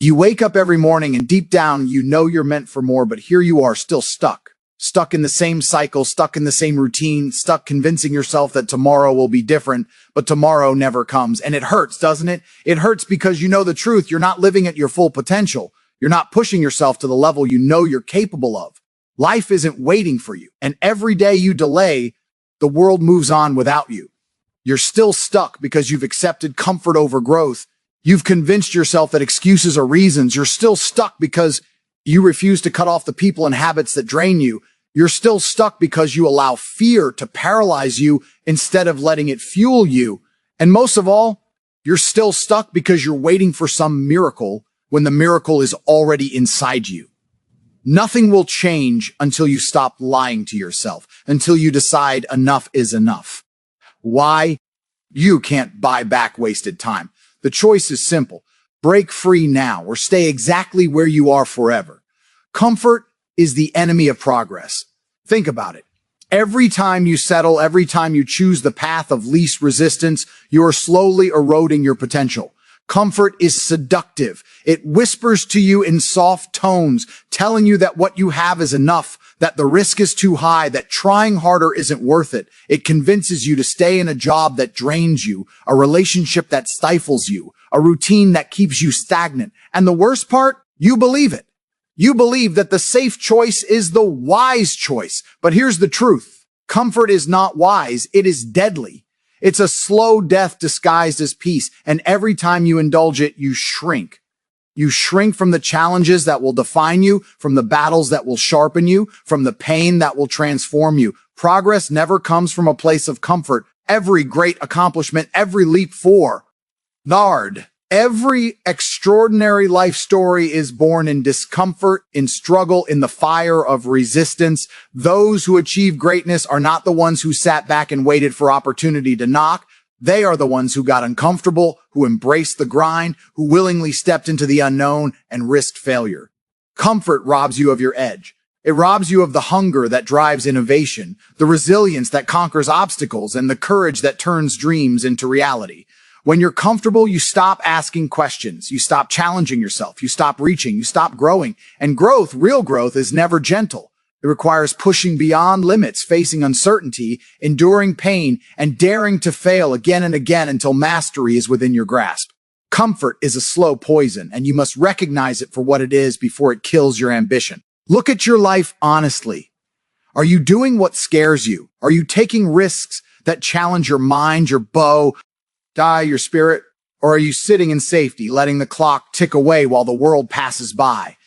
You wake up every morning and deep down, you know you're meant for more, but here you are still stuck in the same cycle, stuck in the same routine, stuck convincing yourself that tomorrow will be different, but tomorrow never comes. And it hurts, doesn't it? It hurts because you know the truth. You're not living at your full potential. You're not pushing yourself to the level you know you're capable of. Life isn't waiting for you. And every day you delay, the world moves on without you. You're still stuck because you've accepted comfort over growth. You've convinced yourself that excuses are reasons. You're still stuck because you refuse to cut off the people and habits that drain you. You're still stuck because you allow fear to paralyze you instead of letting it fuel you. And most of all, you're still stuck because you're waiting for some miracle when the miracle is already inside you. Nothing will change until you stop lying to yourself, until you decide enough is enough. Why? You can't buy back wasted time. The choice is simple. Break free now or stay exactly where you are forever. Comfort is the enemy of progress. Think about it. Every time you settle, every time you choose the path of least resistance, you are slowly eroding your potential. Comfort is seductive. It whispers to you in soft tones, telling you that what you have is enough, that the risk is too high, that trying harder isn't worth it. It convinces you to stay in a job that drains you, a relationship that stifles you, a routine that keeps you stagnant. And the worst part, you believe it. You believe that the safe choice is the wise choice. But here's the truth. Comfort is not wise. It is deadly. It's a slow death disguised as peace, and every time you indulge it, you shrink. You shrink from the challenges that will define you, from the battles that will sharpen you, from the pain that will transform you. Progress never comes from a place of comfort. Every great accomplishment, every leap forward, every extraordinary life story is born in discomfort, in struggle, in the fire of resistance. Those who achieve greatness are not the ones who sat back and waited for opportunity to knock. They are the ones who got uncomfortable, who embraced the grind, who willingly stepped into the unknown and risked failure. Comfort robs you of your edge. It robs you of the hunger that drives innovation, the resilience that conquers obstacles, and the courage that turns dreams into reality. When you're comfortable, you stop asking questions. You stop challenging yourself. You stop reaching. You stop growing. And growth, real growth, is never gentle. It requires pushing beyond limits, facing uncertainty, enduring pain, and daring to fail again and again until mastery is within your grasp. Comfort is a slow poison, and you must recognize it for what it is before it kills your ambition. Look at your life honestly. Are you doing what scares you? Are you taking risks that challenge your mind, your bow, your spirit? Or are you sitting in safety, letting the clock tick away while the world passes by?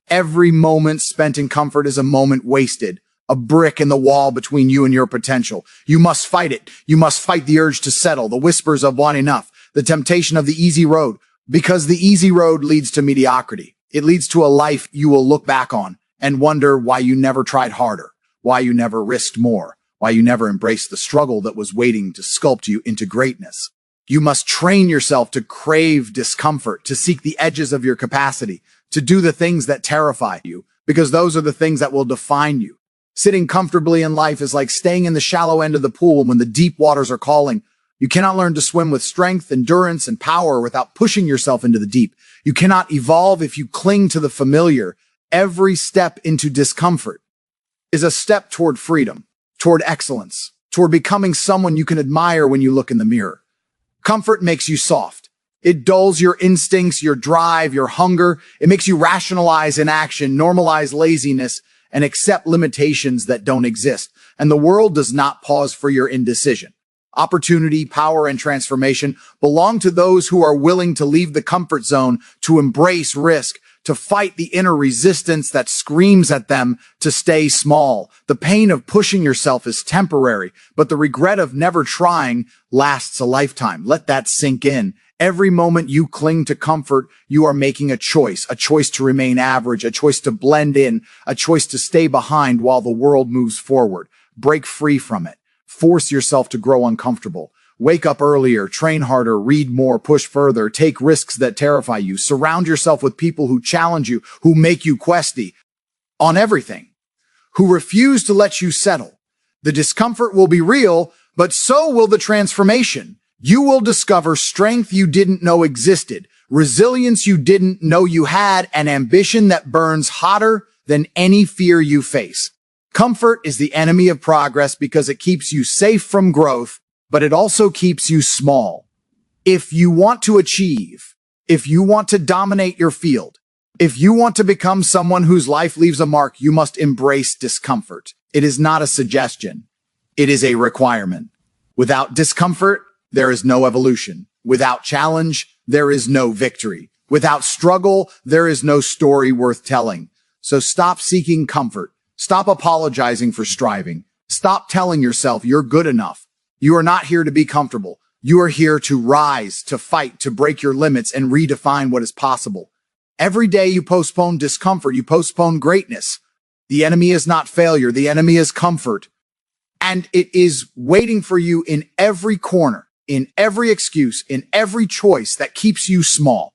Every moment spent in comfort is a moment wasted, a brick in the wall between you and your potential. You must fight it. You must fight the urge to settle, the whispers of want enough, the temptation of the easy road, because the easy road leads to mediocrity. It leads to a life you will look back on and wonder why you never tried harder, why you never risked more, why you never embraced the struggle that was waiting to sculpt you into greatness. You must train yourself to crave discomfort, to seek the edges of your capacity, to do the things that terrify you, because those are the things that will define you. Sitting comfortably in life is like staying in the shallow end of the pool when the deep waters are calling. You cannot learn to swim with strength, endurance, and power without pushing yourself into the deep. You cannot evolve if you cling to the familiar. Every step into discomfort is a step toward freedom, toward excellence, toward becoming someone you can admire when you look in the mirror. Comfort makes you soft. It dulls your instincts, your drive, your hunger. It makes you rationalize inaction, normalize laziness, and accept limitations that don't exist. And the world does not pause for your indecision. Opportunity, power, and transformation belong to those who are willing to leave the comfort zone, to embrace risk, to fight the inner resistance that screams at them to stay small. The pain of pushing yourself is temporary, but the regret of never trying lasts a lifetime. Let that sink in. Every moment you cling to comfort, you are making a choice to remain average, a choice to blend in, a choice to stay behind while the world moves forward. Break free from it. Force yourself to grow uncomfortable. Wake up earlier, train harder, read more, push further, take risks that terrify you. Surround yourself with people who challenge you, who make you question on everything, who refuse to let you settle. The discomfort will be real, but so will the transformation. You will discover strength you didn't know existed, resilience you didn't know you had, and ambition that burns hotter than any fear you face. Comfort is the enemy of progress because it keeps you safe from growth, but it also keeps you small. If you want to achieve, if you want to dominate your field, if you want to become someone whose life leaves a mark, you must embrace discomfort. It is not a suggestion. It is a requirement. Without discomfort, there is no evolution. Without challenge, there is no victory. Without struggle, there is no story worth telling. So stop seeking comfort. Stop apologizing for striving. Stop telling yourself you're good enough. You are not here to be comfortable. You are here to rise, to fight, to break your limits and redefine what is possible. Every day you postpone discomfort, you postpone greatness. The enemy is not failure. The enemy is comfort. And it is waiting for you in every corner, in every excuse, in every choice that keeps you small.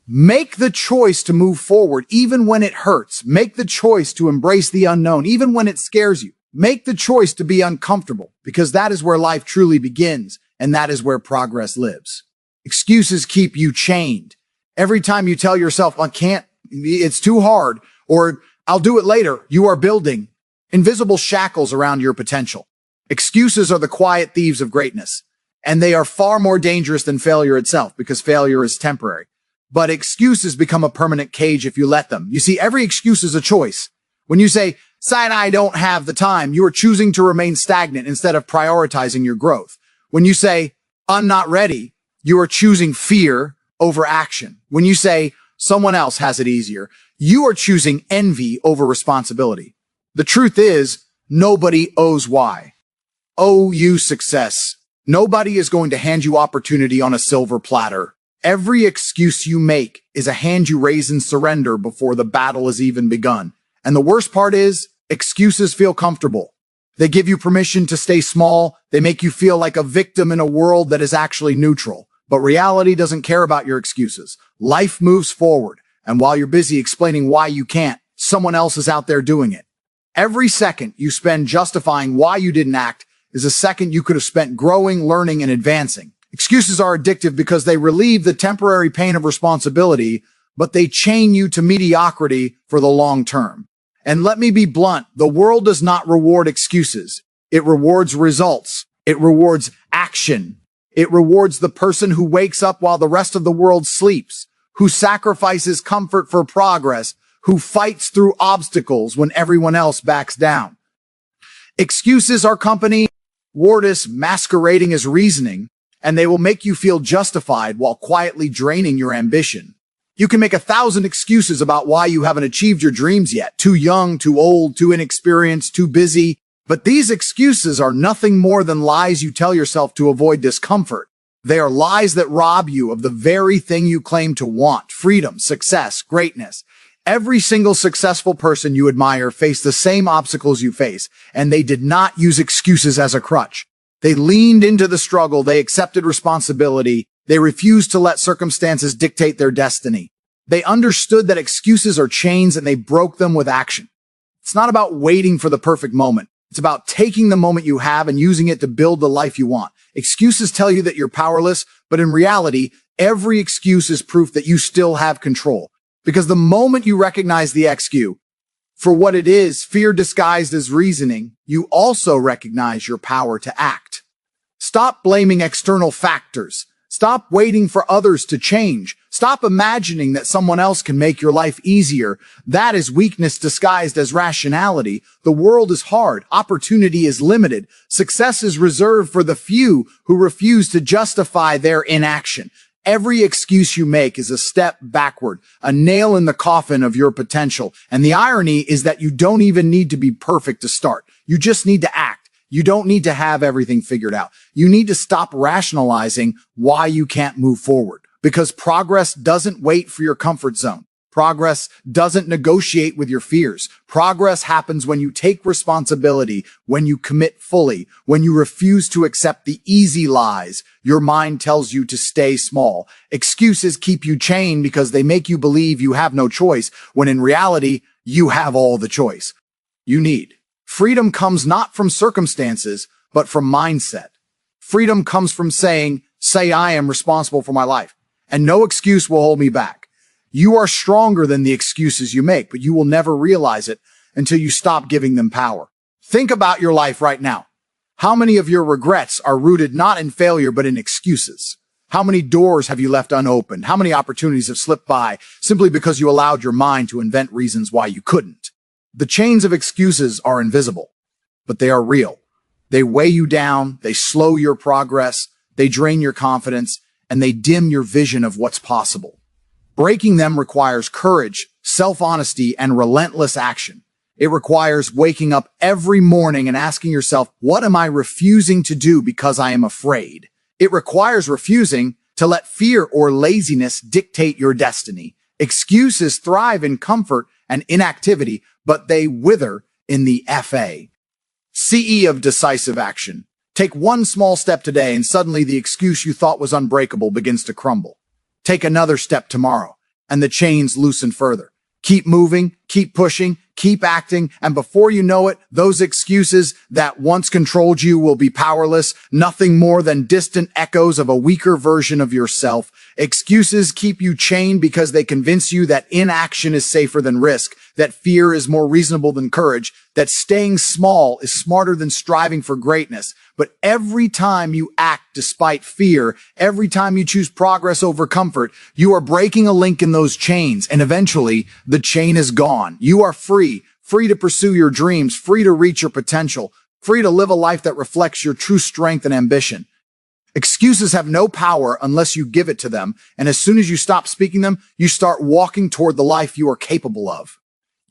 Make the choice to move forward even when it hurts. Make the choice to embrace the unknown even when it scares you. Make the choice to be uncomfortable because that is where life truly begins and that is where progress lives. Excuses keep you chained. Every time you tell yourself, I can't, it's too hard, or I'll do it later, you are building invisible shackles around your potential. Excuses are the quiet thieves of greatness, and they are far more dangerous than failure itself because failure is temporary. But excuses become a permanent cage if you let them. You see, every excuse is a choice. When you say, I don't have the time, you are choosing to remain stagnant instead of prioritizing your growth. When you say, I'm not ready, you are choosing fear over action. When you say, someone else has it easier, you are choosing envy over responsibility. The truth is, nobody owes why. Owe you success. Nobody is going to hand you opportunity on a silver platter. Every excuse you make is a hand you raise in surrender before the battle has even begun. And the worst part is, excuses feel comfortable. They give you permission to stay small. They make you feel like a victim in a world that is actually neutral. But reality doesn't care about your excuses. Life moves forward. And while you're busy explaining why you can't, someone else is out there doing it. Every second you spend justifying why you didn't act is a second you could have spent growing, learning, and advancing. Excuses are addictive because they relieve the temporary pain of responsibility, but they chain you to mediocrity for the long term. And let me be blunt, the world does not reward excuses. It rewards results. It rewards action. It rewards the person who wakes up while the rest of the world sleeps, who sacrifices comfort for progress, who fights through obstacles when everyone else backs down. Excuses are company, wartus masquerading as reasoning, and they will make you feel justified while quietly draining your ambition. You can make 1,000 excuses about why you haven't achieved your dreams yet. Too young, too old, too inexperienced, too busy. But these excuses are nothing more than lies you tell yourself to avoid discomfort. They are lies that rob you of the very thing you claim to want: freedom, success, greatness. Every single successful person you admire faced the same obstacles you face, and they did not use excuses as a crutch. They leaned into the struggle. They accepted responsibility. They refused to let circumstances dictate their destiny. They understood that excuses are chains and they broke them with action. It's not about waiting for the perfect moment. It's about taking the moment you have and using it to build the life you want. Excuses tell you that you're powerless, but in reality, every excuse is proof that you still have control. Because the moment you recognize the excuse for what it is, fear disguised as reasoning, you also recognize your power to act. Stop blaming external factors. Stop waiting for others to change. Stop imagining that someone else can make your life easier. That is weakness disguised as rationality. The world is hard. Opportunity is limited. Success is reserved for the few who refuse to justify their inaction. Every excuse you make is a step backward, a nail in the coffin of your potential. And the irony is that you don't even need to be perfect to start. You just need to act. You don't need to have everything figured out. You need to stop rationalizing why you can't move forward, because progress doesn't wait for your comfort zone. Progress doesn't negotiate with your fears. Progress happens when you take responsibility, when you commit fully, when you refuse to accept the easy lies your mind tells you to stay small. Excuses keep you chained because they make you believe you have no choice, when in reality, you have all the choice you need. Freedom comes not from circumstances, but from mindset. Freedom comes from saying, I am responsible for my life. and no excuse will hold me back. You are stronger than the excuses you make, but you will never realize it until you stop giving them power. Think about your life right now. How many of your regrets are rooted not in failure, but in excuses? How many doors have you left unopened? How many opportunities have slipped by simply because you allowed your mind to invent reasons why you couldn't? The chains of excuses are invisible, but they are real. They weigh you down, they slow your progress, they drain your confidence, and they dim your vision of what's possible. Breaking them requires courage, self-honesty, and relentless action. It requires waking up every morning and asking yourself, what am I refusing to do because I am afraid? It requires refusing to let fear or laziness dictate your destiny. Excuses thrive in comfort and inactivity, but they wither in the FA. CE of decisive action. Take one small step today and suddenly the excuse you thought was unbreakable begins to crumble. Take another step tomorrow and the chains loosen further. Keep moving, keep pushing, keep acting, and before you know it, those excuses that once controlled you will be powerless, nothing more than distant echoes of a weaker version of yourself. Excuses keep you chained because they convince you that inaction is safer than risk, that fear is more reasonable than courage, that staying small is smarter than striving for greatness. But every time you act despite fear, every time you choose progress over comfort, you are breaking a link in those chains, and eventually the chain is gone. You are free to pursue your dreams, free to reach your potential, free to live a life that reflects your true strength and ambition. Excuses have no power unless you give it to them, and as soon as you stop speaking them, you start walking toward the life you are capable of.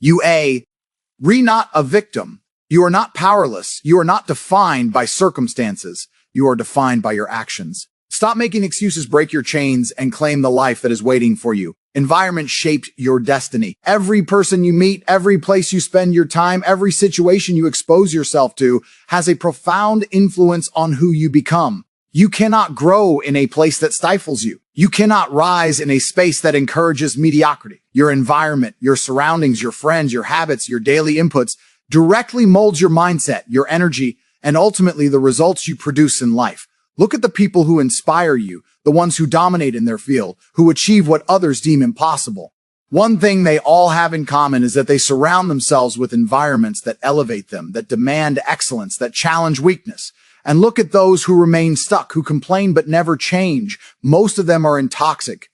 Not a victim. You are not powerless. You are not defined by circumstances. You are defined by your actions. Stop making excuses, break your chains, and claim the life that is waiting for you. Environment shaped your destiny. Every person you meet, every place you spend your time, every situation you expose yourself to has a profound influence on who you become. You cannot grow in a place that stifles you. You cannot rise in a space that encourages mediocrity. Your environment, your surroundings, your friends, your habits, your daily inputs directly molds your mindset, your energy, and ultimately the results you produce in life. Look at the people who inspire you, the ones who dominate in their field, who achieve what others deem impossible. One thing they all have in common is that they surround themselves with environments that elevate them, that demand excellence, that challenge weakness. And look at those who remain stuck, who complain but never change. Most of them are in toxic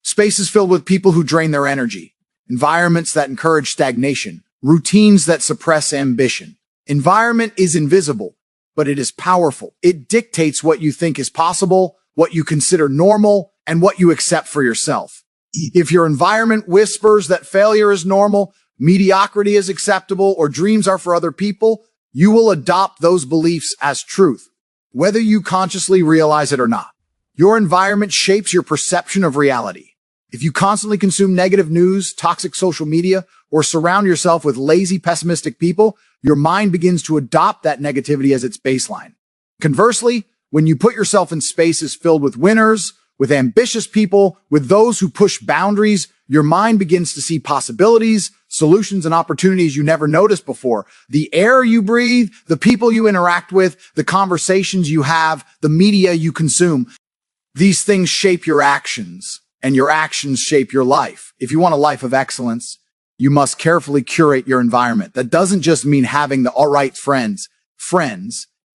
spaces filled with people who drain their energy, environments that encourage stagnation, routines that suppress ambition. Environment is invisible, but it is powerful. It dictates what you think is possible, what you consider normal, and what you accept for yourself. If your environment whispers that failure is normal, mediocrity is acceptable, or dreams are for other people, you will adopt those beliefs as truth, whether you consciously realize it or not. Your environment shapes your perception of reality. If you constantly consume negative news, toxic social media, or surround yourself with lazy, pessimistic people, your mind begins to adopt that negativity as its baseline. Conversely, when you put yourself in spaces filled with winners, with ambitious people, with those who push boundaries, your mind begins to see possibilities, solutions, and opportunities you never noticed before. The air you breathe, the people you interact with, the conversations you have, the media you consume. These things shape your actions, and your actions shape your life. If you want a life of excellence, you must carefully curate your environment. That doesn't just mean having the all right friends.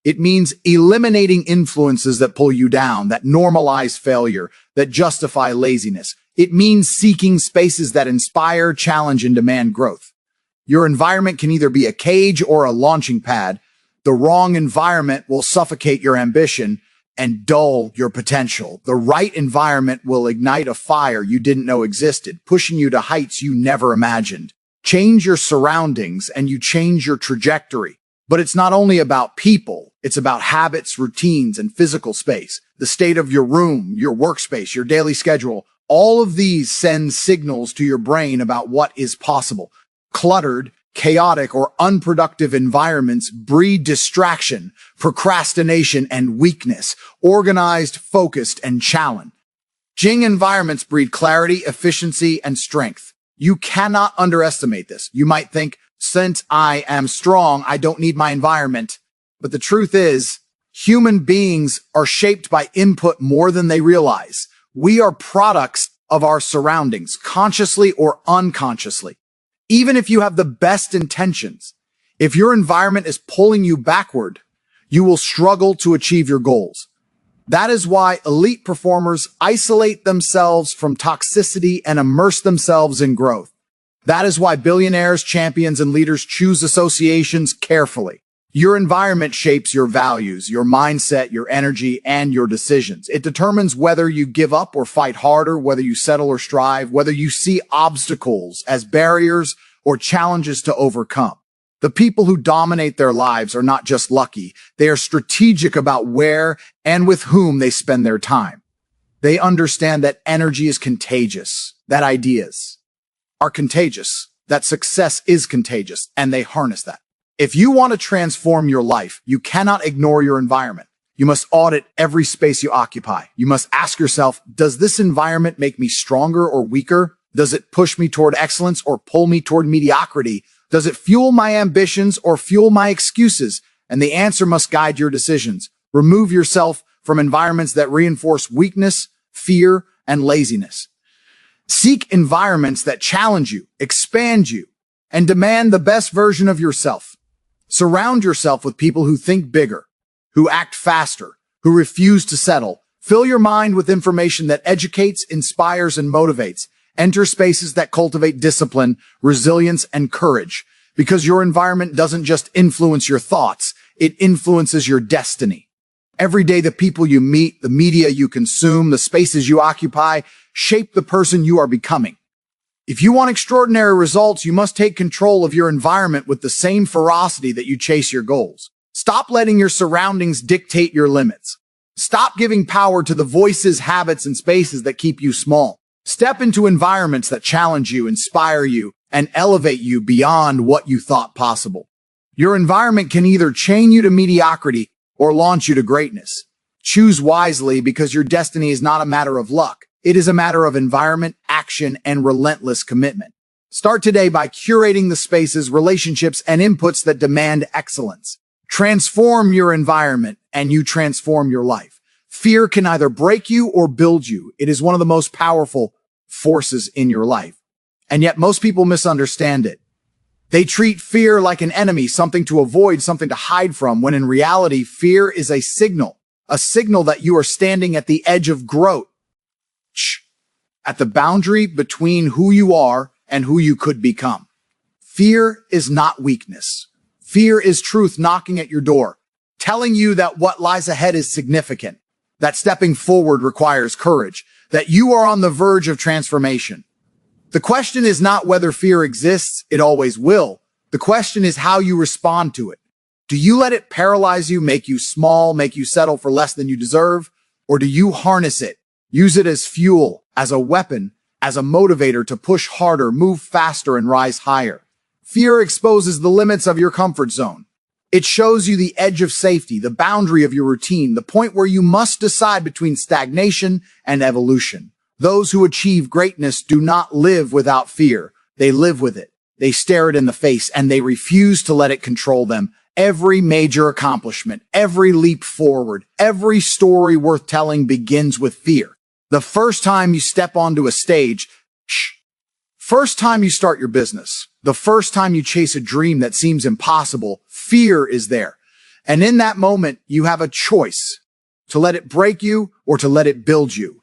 It means eliminating influences that pull you down, that normalize failure, that justify laziness. It means seeking spaces that inspire, challenge, and demand growth. Your environment can either be a cage or a launching pad. The wrong environment will suffocate your ambition and dull your potential. The right environment will ignite a fire you didn't know existed, pushing you to heights you never imagined. Change your surroundings and you change your trajectory. But it's not only about people, it's about habits, routines, and physical space. The state of your room, your workspace, your daily schedule, all of these send signals to your brain about what is possible. Cluttered, chaotic, or unproductive environments breed distraction, procrastination, and weakness. Organized, focused, and challenging environments breed clarity, efficiency, and strength. You cannot underestimate this. You might think, since I am strong, I don't need my environment. But the truth is, human beings are shaped by input more than they realize. We are products of our surroundings, consciously or unconsciously. Even if you have the best intentions, if your environment is pulling you backward, you will struggle to achieve your goals. That is why elite performers isolate themselves from toxicity and immerse themselves in growth. That is why billionaires, champions, and leaders choose associations carefully. Your environment shapes your values, your mindset, your energy, and your decisions. It determines whether you give up or fight harder, whether you settle or strive, whether you see obstacles as barriers or challenges to overcome. The people who dominate their lives are not just lucky. They are strategic about where and with whom they spend their time. They understand that energy is contagious, that ideas are contagious, that success is contagious, and they harness that. If you want to transform your life, you cannot ignore your environment. You must audit every space you occupy. You must ask yourself, does this environment make me stronger or weaker? Does it push me toward excellence or pull me toward mediocrity? Does it fuel my ambitions or fuel my excuses? And the answer must guide your decisions. Remove yourself from environments that reinforce weakness, fear, and laziness. Seek environments that challenge you, expand you, and demand the best version of yourself. Surround yourself with people who think bigger, who act faster, who refuse to settle. Fill your mind with information that educates, inspires, and motivates. Enter spaces that cultivate discipline, resilience, and courage, because your environment doesn't just influence your thoughts, it influences your destiny. Every day, the people you meet, the media you consume, the spaces you occupy, shape the person you are becoming. If you want extraordinary results, you must take control of your environment with the same ferocity that you chase your goals. Stop letting your surroundings dictate your limits. Stop giving power to the voices, habits, and spaces that keep you small. Step into environments that challenge you, inspire you, and elevate you beyond what you thought possible. Your environment can either chain you to mediocrity or launch you to greatness. Choose wisely, because your destiny is not a matter of luck. It is a matter of environment, action, and relentless commitment. Start today by curating the spaces, relationships, and inputs that demand excellence. Transform your environment, and you transform your life. Fear can either break you or build you. It is one of the most powerful forces in your life. And yet most people misunderstand it. They treat fear like an enemy, something to avoid, something to hide from, when in reality, fear is a signal that you are standing at the edge of growth, at the boundary between who you are and who you could become. Fear is not weakness. Fear is truth knocking at your door, telling you that what lies ahead is significant, that stepping forward requires courage, that you are on the verge of transformation. The question is not whether fear exists, it always will. The question is how you respond to it. Do you let it paralyze you, make you small, make you settle for less than you deserve? Or do you harness it, use it as fuel, as a weapon, as a motivator to push harder, move faster, and rise higher? Fear exposes the limits of your comfort zone. It shows you the edge of safety, the boundary of your routine, the point where you must decide between stagnation and evolution. Those who achieve greatness do not live without fear. They live with it. They stare it in the face, and they refuse to let it control them. Every major accomplishment, every leap forward, every story worth telling begins with fear. The first time you step onto a stage, first time you start your business, the first time you chase a dream that seems impossible, fear is there. And in that moment, you have a choice to let it break you or to let it build you.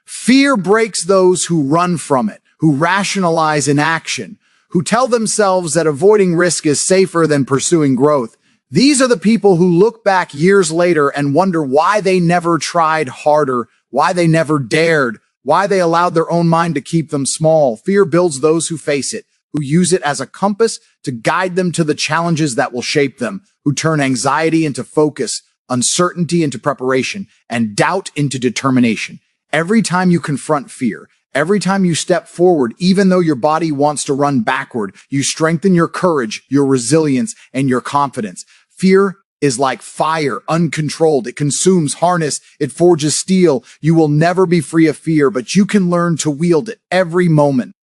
Fear breaks those who run from it, who rationalize inaction, who tell themselves that avoiding risk is safer than pursuing growth. These are the people who look back years later and wonder why they never tried harder, why they never dared, why they allowed their own mind to keep them small. Fear builds those who face it, who use it as a compass to guide them to the challenges that will shape them, who turn anxiety into focus, uncertainty into preparation, and doubt into determination. Every time you confront fear, every time you step forward, even though your body wants to run backward, you strengthen your courage, your resilience, and your confidence. Fear is like fire, uncontrolled. It consumes harness. It forges steel. You will never be free of fear, but you can learn to wield it every moment.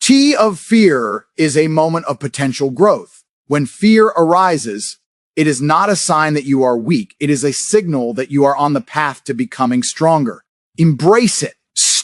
T of fear is a moment of potential growth. When fear arises, it is not a sign that you are weak. It is a signal that you are on the path to becoming stronger. Embrace it.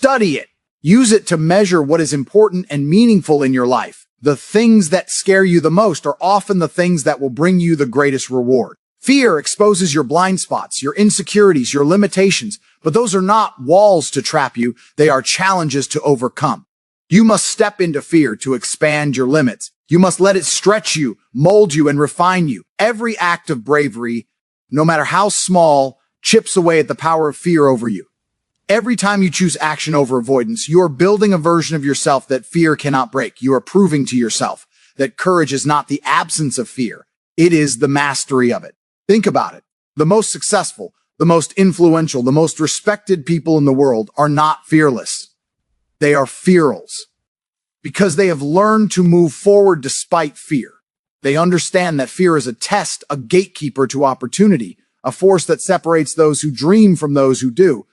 Study it. Use it to measure what is important and meaningful in your life. The things that scare you the most are often the things that will bring you the greatest reward. Fear exposes your blind spots, your insecurities, your limitations, but those are not walls to trap you. They are challenges to overcome. You must step into fear to expand your limits. You must let it stretch you, mold you, and refine you. Every act of bravery, no matter how small, chips away at the power of fear over you. Every time you choose action over avoidance, you are building a version of yourself that fear cannot break. You are proving to yourself that courage is not the absence of fear. It is the mastery of it. Think about it. The most successful, the most influential, the most respected people in the world are not fearless. They are fearals because they have learned to move forward despite fear. They understand that fear is a test, a gatekeeper to opportunity, a force that separates those who dream from those who do.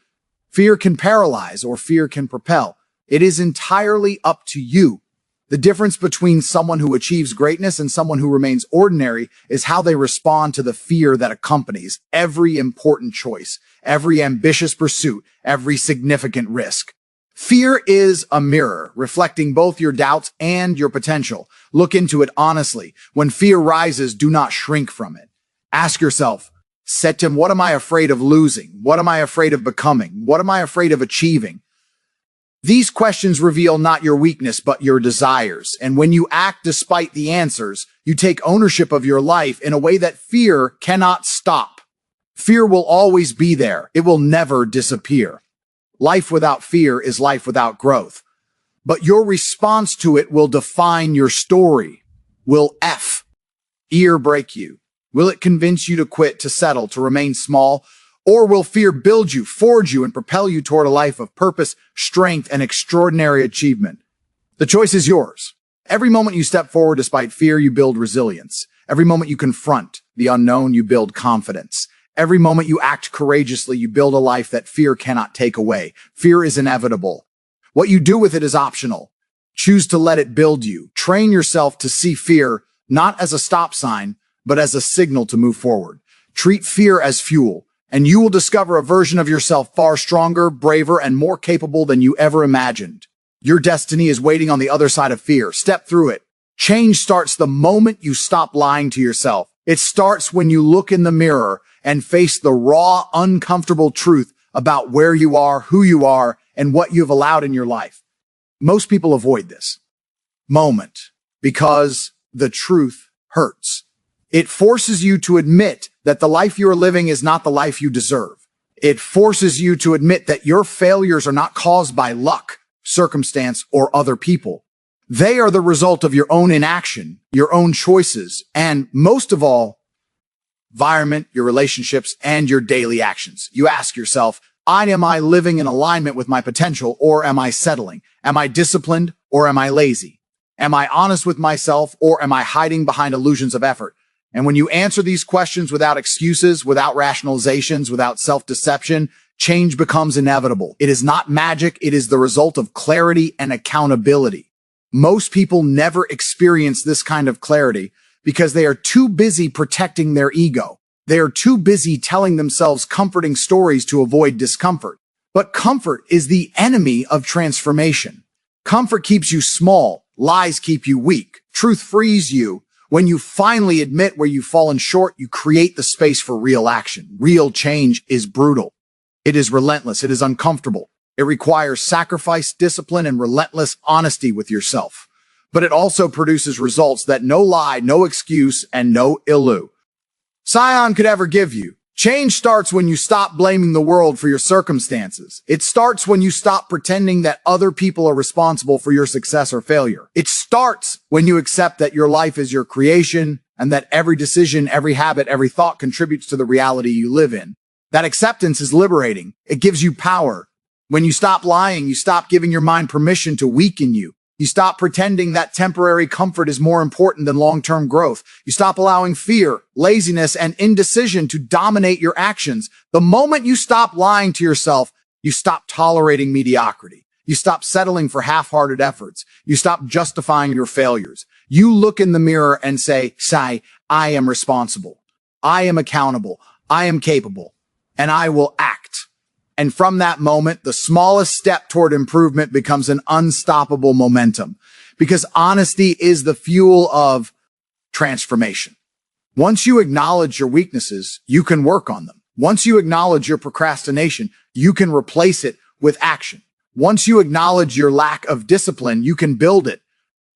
Fear can paralyze or fear can propel. It is entirely up to you. The difference between someone who achieves greatness and someone who remains ordinary is how they respond to the fear that accompanies every important choice, every ambitious pursuit, every significant risk. Fear is a mirror, reflecting both your doubts and your potential. Look into it honestly. When fear rises, do not shrink from it. Ask yourself, Setim, what am I afraid of losing? What am I afraid of becoming? What am I afraid of achieving? These questions reveal not your weakness, but your desires. And when you act despite the answers, you take ownership of your life in a way that fear cannot stop. Fear will always be there. It will never disappear. Life without fear is life without growth. But your response to it will define your story. Will fear break you? Will it convince you to quit, to settle, to remain small? Or will fear build you, forge you, and propel you toward a life of purpose, strength, and extraordinary achievement? The choice is yours. Every moment you step forward despite fear, you build resilience. Every moment you confront the unknown, you build confidence. Every moment you act courageously, you build a life that fear cannot take away. Fear is inevitable. What you do with it is optional. Choose to let it build you. Train yourself to see fear not as a stop sign, but as a signal to move forward. Treat fear as fuel, and you will discover a version of yourself far stronger, braver, and more capable than you ever imagined. Your destiny is waiting on the other side of fear. Step through it. Change starts the moment you stop lying to yourself. It starts when you look in the mirror and face the raw, uncomfortable truth about where you are, who you are, and what you've allowed in your life. Most people avoid this moment because the truth hurts. It forces you to admit that the life you are living is not the life you deserve. It forces you to admit that your failures are not caused by luck, circumstance, or other people. They are the result of your own inaction, your own choices, and most of all, environment, your relationships, and your daily actions. You ask yourself, am I living in alignment with my potential, or am I settling? Am I disciplined, or am I lazy? Am I honest with myself, or am I hiding behind illusions of effort? And when you answer these questions without excuses, without rationalizations, without self-deception, change becomes inevitable. It is not magic. It is the result of clarity and accountability. Most people never experience this kind of clarity because they are too busy protecting their ego. They are too busy telling themselves comforting stories to avoid discomfort. But comfort is the enemy of transformation. Comfort keeps you small. Lies keep you weak. Truth frees you. When you finally admit where you've fallen short, you create the space for real action. Real change is brutal. It is relentless. It is uncomfortable. It requires sacrifice, discipline, and relentless honesty with yourself. But it also produces results that no lie, no excuse, and no Scion could ever give you. Change starts when you stop blaming the world for your circumstances. It starts when you stop pretending that other people are responsible for your success or failure. It starts when you accept that your life is your creation and that every decision, every habit, every thought contributes to the reality you live in. That acceptance is liberating. It gives you power. When you stop lying, you stop giving your mind permission to weaken you. You stop pretending that temporary comfort is more important than long-term growth. You stop allowing fear, laziness, and indecision to dominate your actions. The moment you stop lying to yourself, you stop tolerating mediocrity. You stop settling for half-hearted efforts. You stop justifying your failures. You look in the mirror and say, I am responsible. I am accountable. I am capable. And I will act. And from that moment, the smallest step toward improvement becomes an unstoppable momentum, because honesty is the fuel of transformation. Once you acknowledge your weaknesses, you can work on them. Once you acknowledge your procrastination, you can replace it with action. Once you acknowledge your lack of discipline, you can build it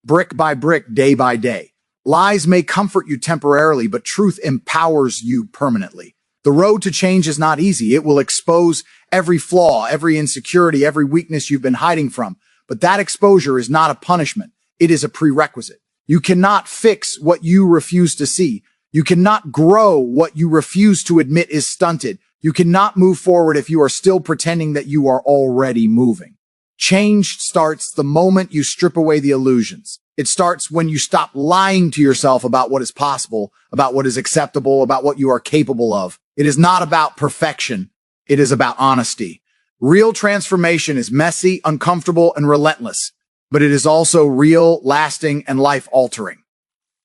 brick by brick, day by day. Lies may comfort you temporarily, but truth empowers you permanently. The road to change is not easy. It will expose every flaw, every insecurity, every weakness you've been hiding from. But that exposure is not a punishment. It is a prerequisite. You cannot fix what you refuse to see. You cannot grow what you refuse to admit is stunted. You cannot move forward if you are still pretending that you are already moving. Change starts the moment you strip away the illusions. It starts when you stop lying to yourself about what is possible, about what is acceptable, about what you are capable of. It is not about perfection. It is about honesty. Real transformation is messy, uncomfortable, and relentless, but it is also real, lasting, and life-altering.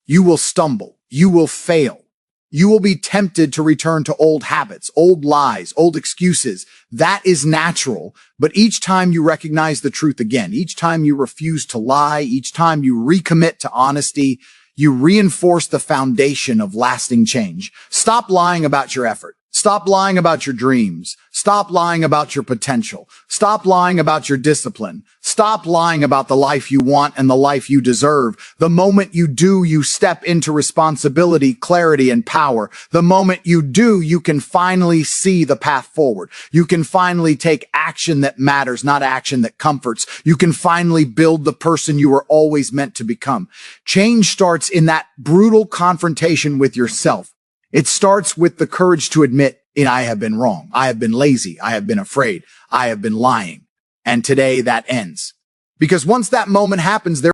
You will stumble. You will fail. You will be tempted to return to old habits, old lies, old excuses. That is natural. But each time you recognize the truth again, each time you refuse to lie, each time you recommit to honesty, you reinforce the foundation of lasting change. Stop lying about your effort. Stop lying about your dreams. Stop lying about your potential. Stop lying about your discipline. Stop lying about the life you want and the life you deserve. The moment you do, you step into responsibility, clarity, and power. The moment you do, you can finally see the path forward. You can finally take action that matters, not action that comforts. You can finally build the person you were always meant to become. Change starts in that brutal confrontation with yourself. It starts with the courage to admit, I have been wrong. I have been lazy. I have been afraid. I have been lying. And today that ends. Because once that moment happens, there